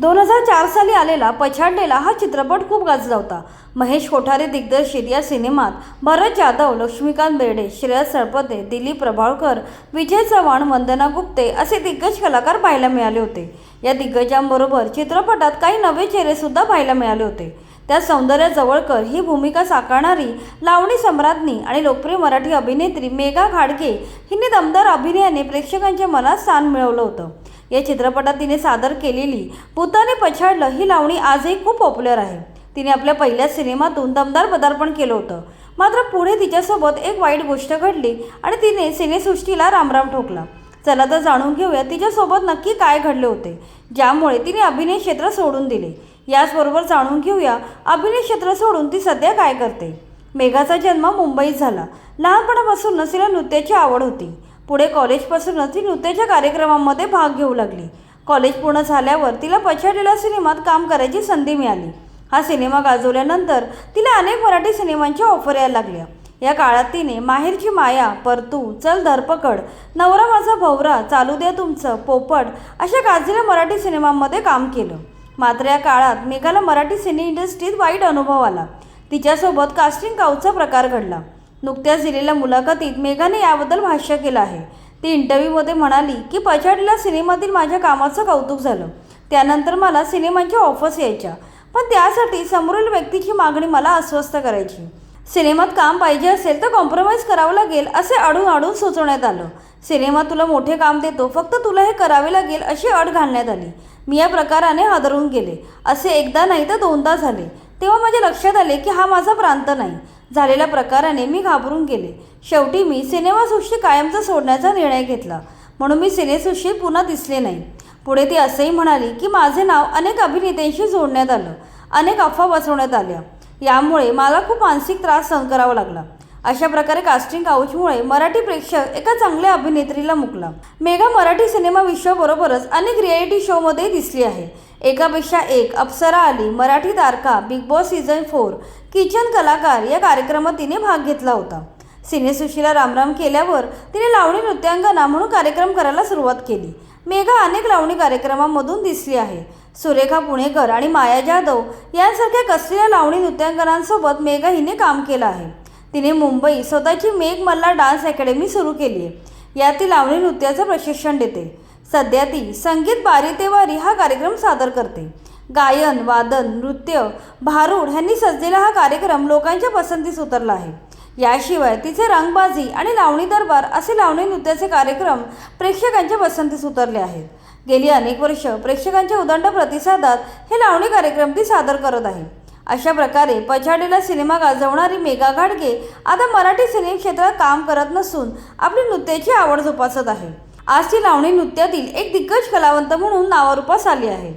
2004 साली आलेला पछाडलेला हा चित्रपट खूप गाजला होता। महेश कोठारे दिग्दर्शित या सिनेमात भरत जाधव, लक्ष्मीकांत बेर्डे, श्रेयस सळपते, दिलीप प्रभावळकर, विजय चव्हाण, वंदना गुप्ते असे दिग्गज कलाकार पाहायला मिळाले होते। या दिग्गजांबरोबर चित्रपटात काही नवे चेहरे सुद्धा पाहायला मिळाले होते। त्या सौंदर्य जवळकर ही भूमिका साकारणारी लावणी सम्राज्ञी आणि लोकप्रिय मराठी अभिनेत्री मेघा घाडगे हिने दमदार अभिनयाने प्रेक्षकांच्या मनात स्थान मिळवलं होतं। या चित्रपटात तिने सादर केलेली भूताने पछाडलं ही लावणी आजही खूप पॉप्युलर आहे। तिने आपल्या पहिल्या सिनेमातून दमदार पदार्पण केलं होतं, मात्र पुढे तिच्यासोबत एक वाईट गोष्ट घडली आणि तिने सिनेसृष्टीला रामराम ठोकला। चला तर जाणून घेऊया तिच्यासोबत नक्की काय घडले होते, ज्यामुळे तिने अभिनय क्षेत्र सोडून दिले। याचबरोबर जाणून घेऊया अभिनय क्षेत्र सोडून ती सध्या काय करते। मेघाचा जन्म मुंबईत झाला। लहानपणापासूनच तिला नृत्याची आवड होती। पुढे कॉलेजपासूनच ती नृत्याच्या कार्यक्रमांमध्ये भाग घेऊ लागली। कॉलेज पूर्ण झाल्यावर तिला पछाडलेल्या सिनेमात काम करायची संधी मिळाली। हा सिनेमा गाजवल्यानंतर तिला अनेक मराठी सिनेमांच्या ऑफर यायला लागल्या। या काळात तिने माहेरची माया, परतू, चल धरपकड, नवरा माझा भवरा, चालू द्या तुमचं, पोपट अशा गाजलेल्या मराठी सिनेमांमध्ये काम केलं। मात्र या काळात मेघाला मराठी सिने इंडस्ट्रीत वाईट अनुभव आला। तिच्यासोबत कास्टिंग काऊचा प्रकार घडला। नुकत्याच दिलेल्या मुलाखतीत मेघाने याबद्दल भाष्य केलं आहे। ती इंटरव्ह्यूमध्ये म्हणाली की पछाडलेल्या सिनेमातील माझ्या कामाचं कौतुक झालं। त्यानंतर मला सिनेमांच्या ऑफर्स यायच्या, पण त्यासाठी समोरील व्यक्तीची मागणी मला अस्वस्थ करायची। सिनेमात काम पाहिजे असेल तर कॉम्प्रोमाइज करावं लागेल असे अडून सुचवण्यात आलं। सिनेमात तुला मोठे काम देतो, फक्त तुला हे करावे लागेल अशी अट घालण्यात आली। मी या प्रकाराने हादरून गेले। असे एकदा नाही तर दोनदा झाले। तेव्हा माझ्या लक्षात आले की हा माझा प्रांत नाही। झालेल्या प्रकाराने मी घाबरून गेले। शेवटी मी सिनेमासृष्टी कायमचा सोडण्याचा निर्णय घेतला, म्हणून मी सिनेसृष्टीत पुन्हा दिसले नाही। पुढे ती असंही म्हणाली की माझे नाव अनेक अभिनेत्यांशी जोडण्यात आलं, अनेक अफवा पसरवण्यात आल्या, यामुळे मला खूप मानसिक त्रास सहन करावा लागला। अशा प्रकारे कास्टिंग काऊचमुळे मराठी प्रेक्षक एका चांगल्या अभिनेत्रीला मुकला। मेघा मराठी सिनेमा विश्वाबरोबरच अनेक रियालिटी शोमध्ये दिसली आहे। एकापेक्षा एक, अप्सरा आली, मराठी तारका, बिग बॉस सीझन 4, किचन कलाकार या कार्यक्रमात तिने भाग घेतला होता। सिनेसृष्टीला रामराम केल्यावर तिने लावणी नृत्यांगना म्हणून कार्यक्रम करायला सुरुवात केली। मेघा अनेक लावणी कार्यक्रमांमधून दिसली आहे। सुरेखा पुणेकर आणि माया जाधव यांसारख्या कसलेल्या लावणी नृत्यांगनांसोबत मेघा हिने काम केलं आहे। तिने मुंबई स्वतःची मेघ मल्हार डान्स अकॅडमी सुरू केली आहे। यात ती लावणी नृत्याचं प्रशिक्षण देते। सध्या ती संगीत बारी ते वारी हा कार्यक्रम सादर करते। गायन, वादन, नृत्य, भारूड ह्यांनी सजलेला हा कार्यक्रम लोकांच्या पसंतीस उतरला आहे। याशिवाय तिचे रंगबाजी आणि लावणी दरबार असे लावणी नृत्याचे कार्यक्रम प्रेक्षकांच्या पसंतीस उतरले आहेत। गेली अनेक वर्ष प्रेक्षकांच्या उदंड प्रतिसादात हे लावणी कार्यक्रम ती सादर करत आहे। अशा प्रकारे पछाडलेला सिनेमा गाजवणारी मेघा घाडगे आता मराठी सिने क्षेत्रात काम करत नसून आपली नृत्याची आवड जोपासत आहे। आज ती लावणी नृत्यातील एक दिग्गज कलावंत म्हणून नावारूपास आली आहे।